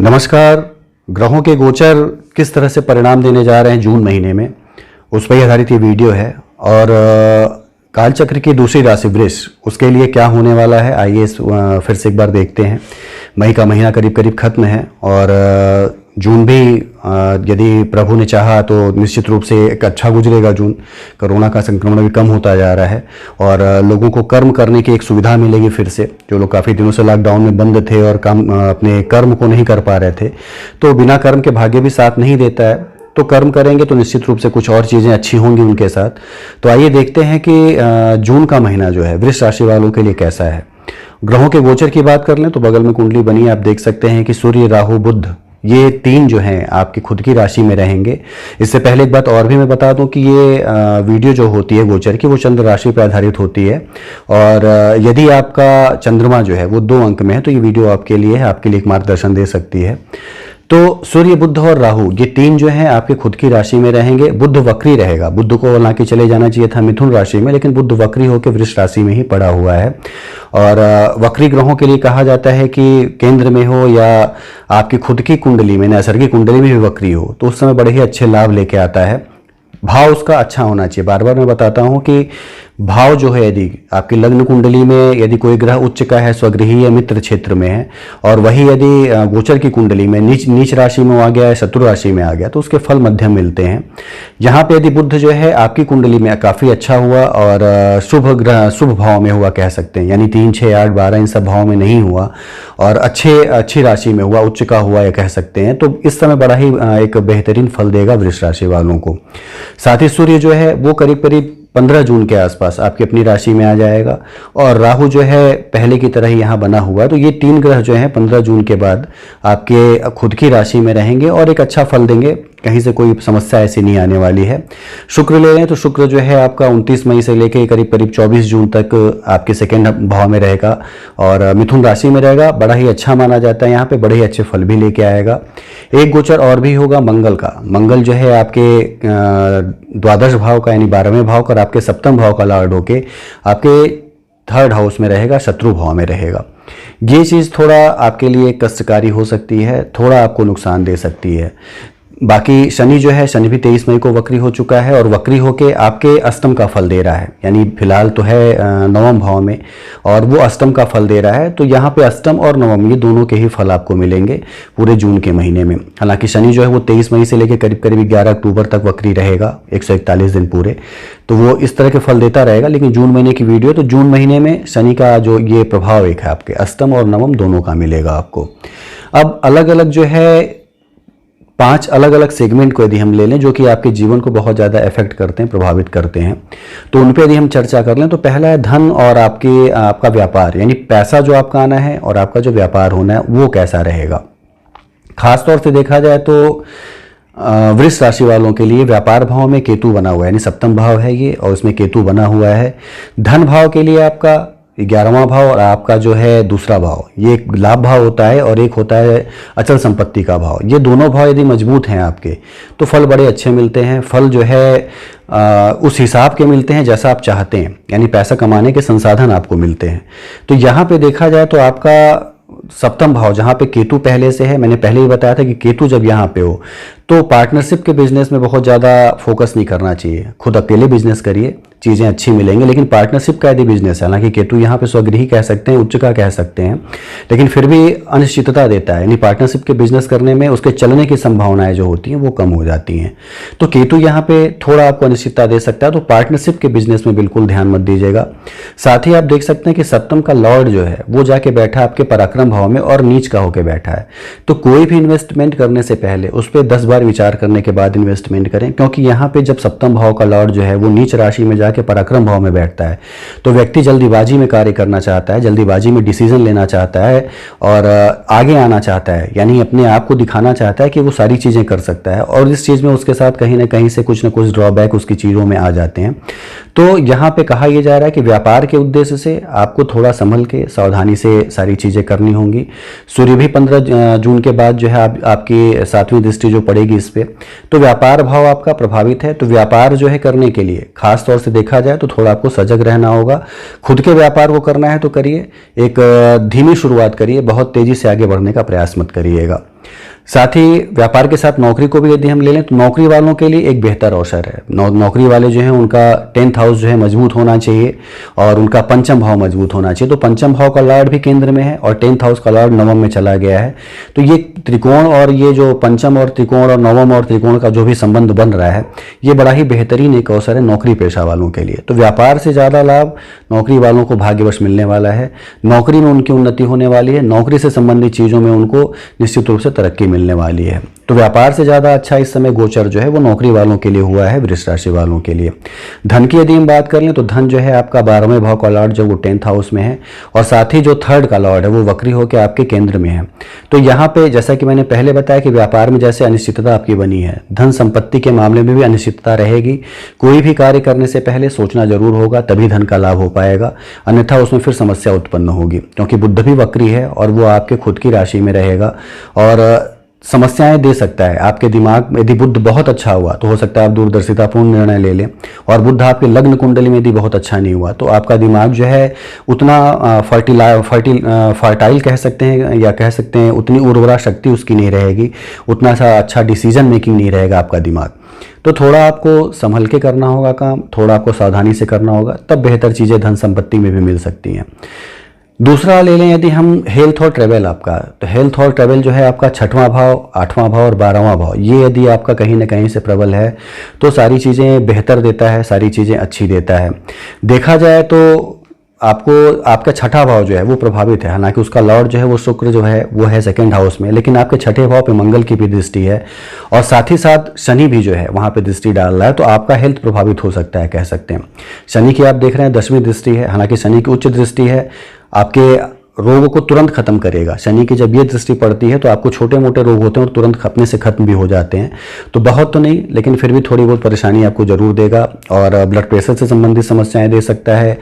नमस्कार। ग्रहों के गोचर किस तरह से परिणाम देने जा रहे हैं जून महीने में, उस पर आधारित ये वीडियो है। और कालचक्र की दूसरी राशि वृष, उसके लिए क्या होने वाला है, आइए फिर से एक बार देखते हैं। मई का महीना करीब करीब खत्म है और जून भी यदि प्रभु ने चाहा तो निश्चित रूप से एक अच्छा गुजरेगा जून। कोरोना का संक्रमण भी कम होता जा रहा है और लोगों को कर्म करने की एक सुविधा मिलेगी फिर से। जो लोग काफ़ी दिनों से लॉकडाउन में बंद थे और काम अपने कर्म को नहीं कर पा रहे थे, तो बिना कर्म के भाग्य भी साथ नहीं देता है, तो कर्म करेंगे तो निश्चित रूप से कुछ और चीज़ें अच्छी होंगी उनके साथ। तो आइए देखते हैं कि जून का महीना जो है वृष राशि वालों के लिए कैसा है। ग्रहों के गोचर की बात कर लें तो बगल में कुंडली बनी है, आप देख सकते हैं कि सूर्य, राहु, बुध, ये तीन जो हैं आपकी खुद की राशि में रहेंगे। इससे पहले एक बात और भी मैं बता दूं कि ये वीडियो जो होती है गोचर की, वो चंद्र राशि पर आधारित होती है। और यदि आपका चंद्रमा जो है वो 2 अंक में है तो ये वीडियो आपके लिए है, आपके लिए एक मार्गदर्शन दे सकती है। तो सूर्य, बुध और राहु, ये तीन जो हैं आपके खुद की राशि में रहेंगे। बुध वक्री रहेगा, बुध को हालांकि चले जाना चाहिए था मिथुन राशि में, लेकिन बुध वक्री होकर वृष राशि में ही पड़ा हुआ है। और वक्री ग्रहों के लिए कहा जाता है कि केंद्र में हो या आपकी खुद की कुंडली में, नैसर्गिक कुंडली में भी वक्री हो, तो उस समय बड़े ही अच्छे लाभ लेके आता है। भाव उसका अच्छा होना चाहिए। बार बार मैं बताता हूं कि भाव जो है, यदि आपकी लग्न कुंडली में यदि कोई ग्रह उच्च का है, स्वगृही या मित्र क्षेत्र में है, और वही यदि गोचर की कुंडली में नीच राशि में आ गया है, शत्रु राशि में आ गया, तो उसके फल मध्यम मिलते हैं। यहाँ पे यदि बुध जो है आपकी कुंडली में काफ़ी अच्छा हुआ और शुभ भाव में हुआ कह सकते हैं, यानी 3, 6, 8, 12 इन सब भाव में नहीं हुआ और अच्छी राशि में हुआ, उच्च का हुआ या कह सकते हैं, तो इस समय बड़ा ही एक बेहतरीन फल देगा वृष राशि वालों को। साथ ही सूर्य जो है वो करीब करीब 15 जून के आसपास आपकी अपनी राशि में आ जाएगा और राहु जो है पहले की तरह ही यहाँ बना हुआ है। तो ये तीन ग्रह जो हैं 15 जून के बाद आपके खुद की राशि में रहेंगे और एक अच्छा फल देंगे, कहीं से कोई समस्या ऐसी नहीं आने वाली है। शुक्र ले लें तो शुक्र जो है आपका 29 मई से लेकर करीब करीब 24 जून तक आपके सेकेंड भाव में रहेगा और मिथुन राशि में रहेगा। बड़ा ही अच्छा माना जाता है, यहाँ पे बड़े ही अच्छे फल भी लेके आएगा। एक गोचर और भी होगा मंगल का। मंगल जो है आपके द्वादश भाव का यानी 12वें भाव का और आपके सप्तम भाव का लॉर्ड होके आपके 3rd हाउस में रहेगा, शत्रु भाव में रहेगा। ये चीज़ थोड़ा आपके लिए कष्टकारी हो सकती है, थोड़ा आपको नुकसान दे सकती है। बाकी शनि जो है, शनि भी 23 मई को वक्री हो चुका है और वक्री होके आपके अष्टम का फल दे रहा है, यानी फिलहाल तो है 9वें भाव में और वो अष्टम का फल दे रहा है। तो यहाँ पे अष्टम और नवम ये दोनों के ही फल आपको मिलेंगे पूरे जून के महीने में। हालांकि शनि जो है वो 23 मई से लेकर करीब करीब 11 अक्टूबर तक वक्री रहेगा, 141 दिन पूरे, तो वो इस तरह के फल देता रहेगा। लेकिन जून महीने की वीडियो, तो जून महीने में शनि का जो ये प्रभाव एक है आपके अष्टम और नवम दोनों का मिलेगा आपको। अब अलग अलग जो है 5 अलग अलग सेगमेंट को यदि हम ले लें जो कि आपके जीवन को बहुत ज़्यादा इफेक्ट करते हैं, प्रभावित करते हैं, तो उन पर यदि हम चर्चा कर लें तो पहला है धन और आपका व्यापार, यानी पैसा जो आपका आना है और आपका जो व्यापार होना है वो कैसा रहेगा। खास तौर से देखा जाए तो वृष राशि वालों के लिए व्यापार भाव में केतु बना हुआ है, यानी सप्तम भाव है ये और उसमें केतु बना हुआ है। धन भाव के लिए आपका 11वां भाव और आपका जो है दूसरा भाव, ये एक लाभ भाव होता है और एक होता है अचल संपत्ति का भाव। ये दोनों भाव यदि मजबूत हैं आपके तो फल बड़े अच्छे मिलते हैं। फल जो है उस हिसाब के मिलते हैं जैसा आप चाहते हैं, यानी पैसा कमाने के संसाधन आपको मिलते हैं। तो यहाँ पे देखा जाए तो आपका सप्तम भाव जहाँ पे केतु पहले से है, मैंने पहले ही बताया था कि केतु जब यहाँ पे हो तो पार्टनरशिप के बिजनेस में बहुत ज़्यादा फोकस नहीं करना चाहिए। खुद अकेले बिजनेस करिए, चीज़ें अच्छी मिलेंगी, लेकिन पार्टनरशिप का यदि बिजनेस है, हालांकि केतु यहाँ पे स्वगृही कह सकते हैं, उच्च का कह सकते हैं, लेकिन फिर भी अनिश्चितता देता है, यानी पार्टनरशिप के बिजनेस करने में उसके चलने की संभावनाएं जो होती हैं वो कम हो जाती हैं। तो केतु यहाँ पे थोड़ा आपको अनिश्चितता दे सकता है, तो पार्टनरशिप के बिजनेस में बिल्कुल ध्यान मत दीजिएगा। साथ ही आप देख सकते हैं कि सप्तम का लॉर्ड जो है वो जाके बैठा आपके पराक्रम भाव में और नीच का होकर बैठा है। तो कोई भी इन्वेस्टमेंट करने से पहले उस पर 10 बार विचार करने के बाद इन्वेस्टमेंट करें, क्योंकि यहाँ पे जब सप्तम भाव का लॉर्ड जो है वो नीच राशि में जाके पराक्रम भाव में बैठता है तो व्यक्ति जल्दीबाजी में कार्य करना चाहता है, जल्दीबाजी में डिसीजन लेना चाहता है और आगे आना चाहता है, यानी अपने आप को दिखाना चाहता है कि वो सारी चीज़ें कर सकता है और इस चीज़ में उसके साथ कहीं ना कहीं से कुछ ना कुछ ड्रॉबैक उसकी चीज़ों में आ जाते हैं। तो यहाँ पे कहा यह जा रहा है कि व्यापार के उद्देश्य से आपको थोड़ा संभल के सावधानी से सारी चीज़ें करनी होंगी। होंगी। सूर्य भी 15 जून के बाद जो है आपकी 7वीं दृष्टि जो पड़ेगी इस पे, तो व्यापार भाव आपका प्रभावित है। तो व्यापार जो है करने के लिए खास तौर से देखा जाए तो थोड़ा आपको सजग रहना होगा। खुद के व्यापार को करना है तो करिए, एक धीमी शुरुआत करिए, बहुत तेजी से आगे बढ़ने का प्रयास मत करिएगा। साथ ही व्यापार के साथ नौकरी को भी यदि हम ले लें तो नौकरी वालों के लिए एक बेहतर अवसर है। नौकरी वाले जो हैं उनका 10th हाउस जो है मजबूत होना चाहिए और उनका पंचम भाव मजबूत होना चाहिए। तो पंचम भाव का लॉर्ड भी केंद्र में है और 10th हाउस का लॉर्ड नवम में चला गया है। तो ये त्रिकोण और ये जो पंचम और त्रिकोण और नवम और त्रिकोण का जो भी संबंध बन रहा है, ये बड़ा ही बेहतरीन एक अवसर है नौकरी पेशा वालों के लिए। तो व्यापार से ज़्यादा लाभ नौकरी वालों को भाग्यवश मिलने वाला है। नौकरी में उनकी उन्नति होने वाली है, नौकरी से संबंधित चीज़ों में उनको निश्चित रूप से तरक्की मिलने वाली है। तो व्यापार से ज़्यादा अच्छा इस समय गोचर जो है वो नौकरी वालों के लिए हुआ है, वृष राशि वालों के लिए। धन की यदि हम बात कर लें तो धन जो है आपका 12वें भाव का लॉर्ड जो वो 10th हाउस में है और साथ ही जो 3rd का लॉर्ड है वो वक्री होकर आपके केंद्र में है। तो यहाँ पे जैसा कि मैंने पहले बताया कि व्यापार में जैसे अनिश्चितता आपकी बनी है, धन संपत्ति के मामले में भी अनिश्चितता रहेगी। कोई भी कार्य करने से पहले सोचना जरूर होगा, तभी धन का लाभ हो पाएगा, अन्यथा उसमें फिर समस्या उत्पन्न होगी। क्योंकि बुध भी वक्री है और वो आपके खुद की राशि में रहेगा और समस्याएं दे सकता है। आपके दिमाग में यदि बुध बहुत अच्छा हुआ तो हो सकता है आप दूरदर्शितापूर्ण निर्णय ले लें, और बुध आपके लग्न कुंडली में यदि बहुत अच्छा नहीं हुआ तो आपका दिमाग जो है उतना फर्टाइल कह सकते हैं, या कह सकते हैं उतनी उर्वरा शक्ति उसकी नहीं रहेगी, उतना सा अच्छा डिसीजन मेकिंग नहीं रहेगा आपका दिमाग। तो थोड़ा आपको संभल के करना होगा काम, थोड़ा आपको सावधानी से करना होगा, तब बेहतर चीज़ें धन संपत्ति में भी मिल सकती हैं। दूसरा ले लें यदि हम हेल्थ और ट्रैवल आपका, तो हेल्थ और ट्रैवल जो है आपका 6वां भाव, 8वां भाव और 12वां भाव, ये यदि आपका कहीं ना कहीं से प्रबल है तो सारी चीज़ें बेहतर देता है, सारी चीज़ें अच्छी देता है। देखा जाए तो आपको आपका 6ठा भाव जो है वो प्रभावित है, हालांकि उसका लॉर्ड जो है वो शुक्र जो है वो है 2nd हाउस में, लेकिन आपके 6ठे भाव पे मंगल की भी दृष्टि है और साथ ही साथ शनि भी जो है वहाँ पे दृष्टि डाल रहा है। तो आपका हेल्थ प्रभावित हो सकता है, कह सकते हैं। शनि की आप देख रहे हैं 10वीं दृष्टि है, हालांकि शनि की उच्च दृष्टि है, आपके रोगों को तुरंत खत्म करेगा। शनि की जब ये दृष्टि पड़ती है तो आपको छोटे मोटे रोग होते हैं और तुरंत अपने से खत्म भी हो जाते हैं। तो बहुत तो नहीं, लेकिन फिर भी थोड़ी बहुत परेशानी आपको जरूर देगा और ब्लड प्रेशर से संबंधित समस्याएं दे सकता है,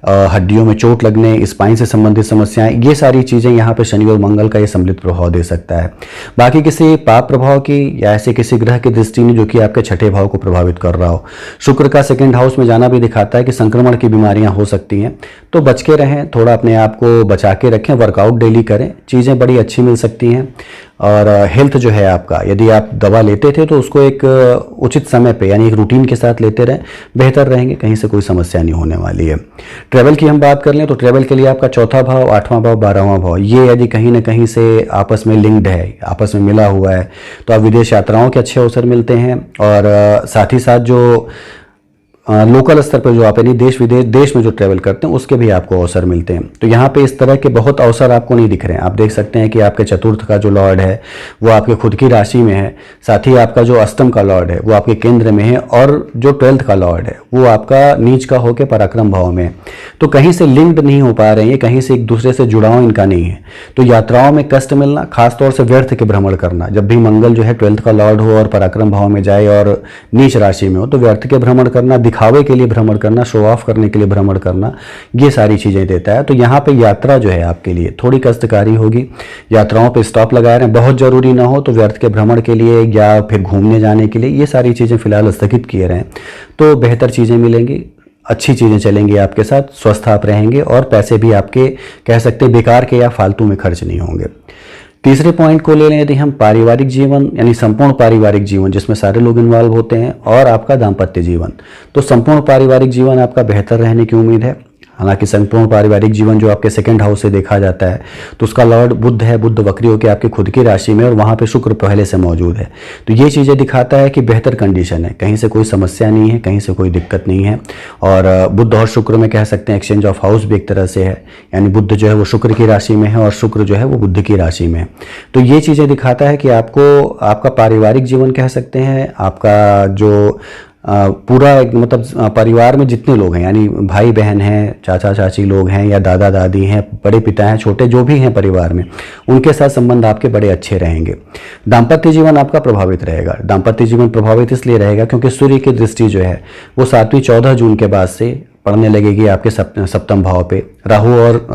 हड्डियों में चोट लगने, स्पाइन से संबंधित समस्याएं, ये सारी चीज़ें यहाँ पे शनि और मंगल का ये सम्मिलित प्रभाव दे सकता है। बाकी किसी पाप प्रभाव की या ऐसे किसी ग्रह की दृष्टि नहीं जो कि आपके 6ठे भाव को प्रभावित कर रहा हो। शुक्र का 2nd हाउस में जाना भी दिखाता है कि संक्रमण की बीमारियां हो सकती हैं, तो बच के रहें, थोड़ा अपने आप को बचा के रखें, वर्कआउट डेली करें, चीज़ें बड़ी अच्छी मिल सकती हैं। और हेल्थ जो है आपका, यदि आप दवा लेते थे तो उसको एक उचित समय पे यानी एक रूटीन के साथ लेते रहें, बेहतर रहेंगे, कहीं से कोई समस्या नहीं होने वाली है। ट्रैवल की हम बात कर लें तो ट्रैवल के लिए आपका 4था भाव, 8वां भाव, 12वां भाव, ये यदि कहीं ना कहीं से आपस में लिंक्ड है, आपस में मिला हुआ है, तो आप विदेश यात्राओं के अच्छे अवसर मिलते हैं और साथ ही साथ जो लोकल स्तर पर जो आप यानी देश विदेश देश में जो ट्रैवल करते हैं उसके भी आपको अवसर मिलते हैं। तो यहाँ पे इस तरह के बहुत अवसर आपको नहीं दिख रहे हैं। आप देख सकते हैं कि आपके 4th का जो लॉर्ड है वो आपके खुद की राशि में है, साथ ही आपका जो 8म का लॉर्ड है वो आपके केंद्र में है और जो 12th का लॉर्ड है वो आपका नीच का होकर पराक्रम भाव में है। तो कहीं से लिंक्ड नहीं हो पा रहे हैं, कहीं से एक दूसरे से जुड़ाव इनका नहीं है। तो यात्राओं में कष्ट मिलना, खासतौर से व्यर्थ के भ्रमण करना, जब भी मंगल जो है 12th का लॉर्ड हो और पराक्रम भाव में जाए और नीच राशि में हो तो व्यर्थ के भ्रमण करना, दिखावे के लिए भ्रमण करना, शो ऑफ करने के लिए भ्रमण करना, ये सारी चीजें देता है। तो यहाँ पे यात्रा जो है आपके लिए थोड़ी कष्टकारी होगी। यात्राओं पे स्टॉप लगा रहे हैं, बहुत जरूरी ना हो तो व्यर्थ के भ्रमण के लिए या फिर घूमने जाने के लिए ये सारी चीजें फिलहाल स्थगित किए रहें तो बेहतर चीजें मिलेंगी, अच्छी चीजें चलेंगी आपके साथ, स्वस्थ आप रहेंगे और पैसे भी आपके कह सकते हैं बेकार के या फालतू में खर्च नहीं होंगे। तीसरे पॉइंट को ले लें यदि हम पारिवारिक जीवन यानी संपूर्ण पारिवारिक जीवन जिसमें सारे लोग इन्वॉल्व होते हैं और आपका दाम्पत्य जीवन, तो संपूर्ण पारिवारिक जीवन आपका बेहतर रहने की उम्मीद है। हालांकि संपूर्ण पारिवारिक जीवन जो आपके 2nd हाउस से देखा जाता है तो उसका लॉर्ड बुध है, बुध वक्री होकर आपकी खुद की राशि में और वहाँ पे शुक्र पहले से मौजूद है। तो ये चीज़ें दिखाता है कि बेहतर कंडीशन है, कहीं से कोई समस्या नहीं है, कहीं से कोई दिक्कत नहीं है। और बुध और शुक्र में कह सकते हैं एक्सचेंज ऑफ हाउस भी एक तरह से है, यानी बुध जो है वो शुक्र की राशि में है और शुक्र जो है वो बुध की राशि में है। तो ये चीज़ें दिखाता है कि आपको आपका पारिवारिक जीवन कह सकते हैं, आपका जो पूरा मतलब परिवार में जितने लोग हैं यानी भाई बहन हैं, चाचा चाची लोग हैं या दादा दादी हैं, बड़े पिता हैं, छोटे जो भी हैं परिवार में, उनके साथ संबंध आपके बड़े अच्छे रहेंगे। दाम्पत्य जीवन आपका प्रभावित रहेगा। दाम्पत्य जीवन प्रभावित इसलिए रहेगा क्योंकि सूर्य की दृष्टि जो है वो 7वीं 14 जून के बाद से पड़ने लगेगी आपके सप्तम भाव पे। राहु और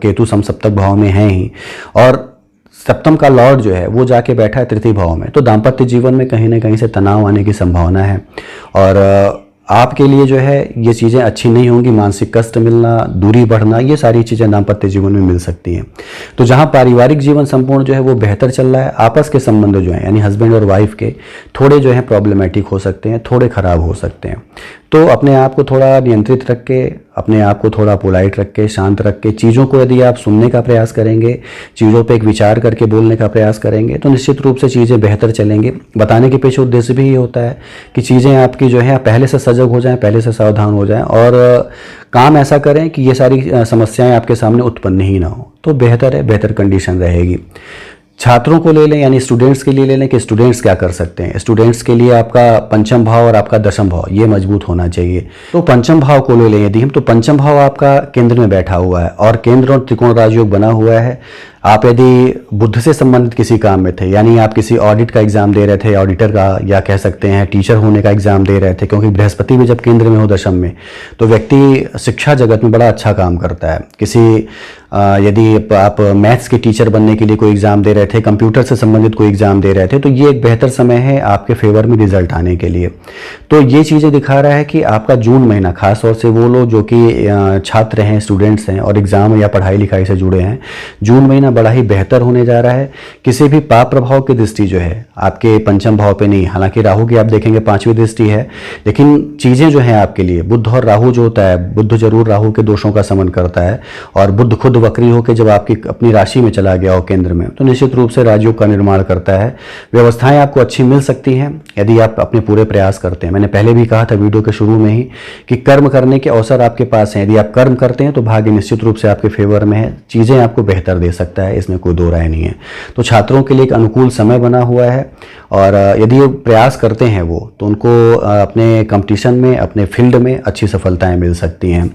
केतु समसप्तक भाव में हैं ही, और सप्तम का लॉर्ड जो है वो जाके बैठा है तृतीय भाव में। तो दाम्पत्य जीवन में कहीं ना कहीं से तनाव आने की संभावना है, और आपके लिए जो है ये चीज़ें अच्छी नहीं होंगी। मानसिक कष्ट मिलना, दूरी बढ़ना, ये सारी चीज़ें दाम्पत्य जीवन में मिल सकती हैं। तो जहाँ पारिवारिक जीवन संपूर्ण जो है वो बेहतर चल रहा है, आपस के संबंध जो हैं यानी हस्बैंड और वाइफ के थोड़े जो हैं प्रॉब्लमेटिक हो सकते हैं, थोड़े ख़राब हो सकते हैं। तो अपने आप को थोड़ा नियंत्रित रख के, अपने आप को थोड़ा पोलाइट रख के, शांत रख के, चीज़ों को यदि आप सुनने का प्रयास करेंगे, चीज़ों पे एक विचार करके बोलने का प्रयास करेंगे, तो निश्चित रूप से चीज़ें बेहतर चलेंगी। बताने के पीछे उद्देश्य भी ये होता है कि चीज़ें आपकी जो है पहले से सजग हो जाएं, पहले से सावधान हो जाएं, और काम ऐसा करें कि ये सारी समस्याएं आपके सामने उत्पन्न ही ना हो। तो बेहतर है, बेहतर कंडीशन रहेगी। छात्रों को ले लें यानी स्टूडेंट्स के लिए ले लें कि स्टूडेंट्स क्या कर सकते हैं। स्टूडेंट्स के लिए आपका पंचम भाव और आपका दशम भाव ये मजबूत होना चाहिए। तो पंचम भाव को ले लें यदि हम, तो पंचम भाव आपका केंद्र में बैठा हुआ है और केंद्र और त्रिकोण राजयोग बना हुआ है। आप यदि बुद्ध से संबंधित किसी काम में थे, यानी आप किसी ऑडिट का एग्जाम दे रहे थे, ऑडिटर का, या कह सकते हैं टीचर होने का एग्जाम दे रहे थे, क्योंकि बृहस्पति भी जब केंद्र में हो दशम में तो व्यक्ति शिक्षा जगत में बड़ा अच्छा काम करता है। किसी यदि आप मैथ्स के टीचर बनने के लिए कोई एग्ज़ाम दे रहे थे, कंप्यूटर से संबंधित कोई एग्ज़ाम दे रहे थे, तो ये एक बेहतर समय है आपके फेवर में रिजल्ट आने के लिए। तो ये चीज़ें दिखा रहा है कि आपका जून महीना, खास तौर से वो लोग जो कि छात्र हैं, स्टूडेंट्स हैं और एग्ज़ाम या पढ़ाई लिखाई से जुड़े हैं, जून महीना बड़ा ही बेहतर होने जा रहा है। किसी भी पाप प्रभाव की दृष्टि जो है आपके पंचम भाव पे नहीं, हालांकि राहु की आप देखेंगे 5वीं दृष्टि है, लेकिन चीज़ें जो हैं आपके लिए, बुध और राहु जो होता है, बुध जरूर राहु के दोषों का समन करता है, और बुध खुद वक्री होकर जब आपकी अपनी राशि में चला गया हो केंद्र में, तो निश्चित रूप से राजयोग का निर्माण करता है। व्यवस्थाएं आपको अच्छी मिल सकती हैं यदि आप अपने पूरे प्रयास करते हैं। मैंने पहले भी कहा था वीडियो के शुरू में ही कि कर्म करने के अवसर आपके पास हैं। यदि आप कर्म करते हैं तो भाग्य निश्चित रूप से आपके फेवर में है, चीज़ें आपको बेहतर दे सकता है, इसमें कोई दो राय नहीं है। तो छात्रों के लिए एक अनुकूल समय बना हुआ है, और यदि वो प्रयास करते हैं वो, तो उनको अपने कंपटीशन में, अपने फील्ड में अच्छी सफलताएं मिल सकती हैं।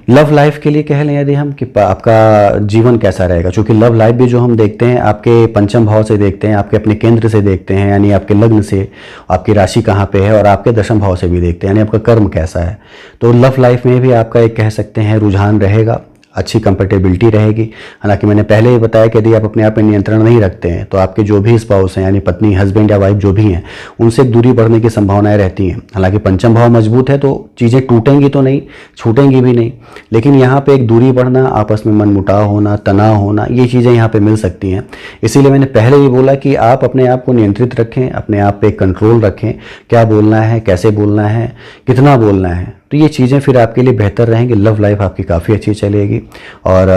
लव लाइफ के लिए कह लें यदि हम कि आपका जीवन कैसा रहेगा, क्योंकि लव लाइफ भी जो हम देखते हैं आपके पंचम भाव से देखते हैं, आपके अपने केंद्र से देखते हैं, यानी आपके लग्न से, आपकी राशि कहाँ पे है, और आपके दशम भाव से भी देखते हैं, यानी आपका कर्म कैसा है। तो लव लाइफ में भी आपका एक कह सकते हैं रुझान रहेगा, अच्छी कंपेटेबिलिटी रहेगी। हालांकि मैंने पहले ही बताया कि यदि आप अपने आप में नियंत्रण नहीं रखते हैं तो आपके जो भी स्पाउस हैं, यानी पत्नी, हस्बैंड या वाइफ जो भी हैं, उनसे एक दूरी बढ़ने की संभावनाएं रहती हैं। हालांकि पंचम भाव मजबूत है तो चीज़ें टूटेंगी तो नहीं, छूटेंगी भी नहीं, लेकिन यहाँ पे एक दूरी बढ़ना, आपस में मनमुटाव होना, तनाव होना, ये चीज़ें यहाँ पे मिल सकती हैं। इसीलिए मैंने पहले भी बोला कि आप अपने आप को नियंत्रित रखें, अपने आप पे कंट्रोल रखें, क्या बोलना है, कैसे बोलना है, कितना बोलना है, तो ये चीज़ें फिर आपके लिए बेहतर रहेंगी। लव लाइफ आपकी काफ़ी अच्छी चलेगी, और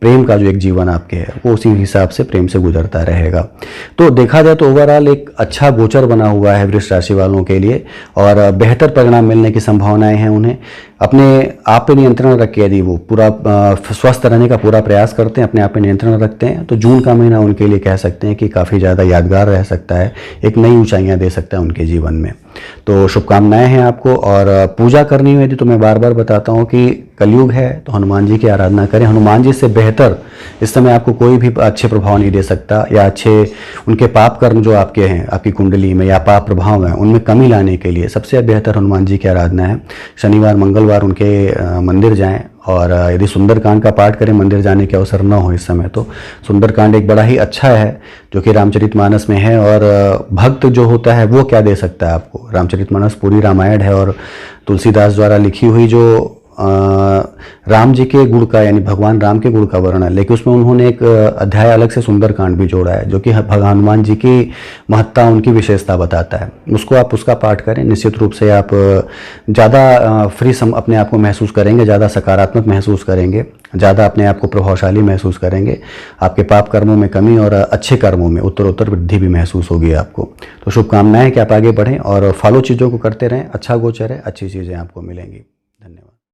प्रेम का जो एक जीवन आपके है वो उसी हिसाब से प्रेम से गुजरता रहेगा। तो देखा जाए तो ओवरऑल एक अच्छा गोचर बना हुआ है वृष राशि वालों के लिए, और बेहतर परिणाम मिलने की संभावनाएं हैं उन्हें। अपने आप पे नियंत्रण रख के यदि वो पूरा स्वस्थ रहने का पूरा प्रयास करते हैं, अपने आप पे नियंत्रण रखते हैं, तो जून का महीना उनके लिए कह सकते हैं कि काफ़ी ज़्यादा यादगार रह सकता है, एक नई ऊंचाइयां दे सकता है उनके जीवन में। तो शुभकामनाएं हैं आपको। और पूजा करनी हो यदि, तो मैं बार बार बताता हूँ कि कलयुग है तो हनुमान जी की आराधना करें। हनुमान जी से बेहतर इस समय आपको कोई भी अच्छे प्रभाव नहीं दे सकता, या अच्छे उनके पाप कर्म जो आपके हैं आपकी कुंडली में, या पाप प्रभाव हैं, उनमें कमी लाने के लिए सबसे बेहतर हनुमान जी की आराधना है। शनिवार मंगलवार उनके मंदिर जाएं, और यदि सुंदरकांड का पाठ करें, मंदिर जाने के अवसर न हो इस समय, तो सुंदरकांड एक बड़ा ही अच्छा है जो कि रामचरितमानस में है। और भक्त जो होता है वो क्या दे सकता है आपको, रामचरितमानस पूरी रामायण है, और तुलसीदास द्वारा लिखी हुई जो राम जी के गुण का, यानी भगवान राम के गुण का वर्णन है, लेकिन उसमें उन्होंने एक अध्याय अलग से सुंदरकांड भी जोड़ा है जो कि भगवान हनुमान जी की महत्ता, उनकी विशेषता बताता है। उसको आप उसका पाठ करें, निश्चित रूप से आप ज़्यादा फ्री अपने आप को महसूस करेंगे, ज़्यादा सकारात्मक महसूस करेंगे, ज़्यादा अपने आप को प्रभावशाली महसूस करेंगे। आपके पाप कर्मों में कमी और अच्छे कर्मों में उत्तरोत्तर वृद्धि भी महसूस होगी आपको। तो शुभकामनाएं कि आप आगे बढ़ें और फॉलो चीज़ों को करते रहें। अच्छा गोचर है, अच्छी चीज़ें आपको मिलेंगी।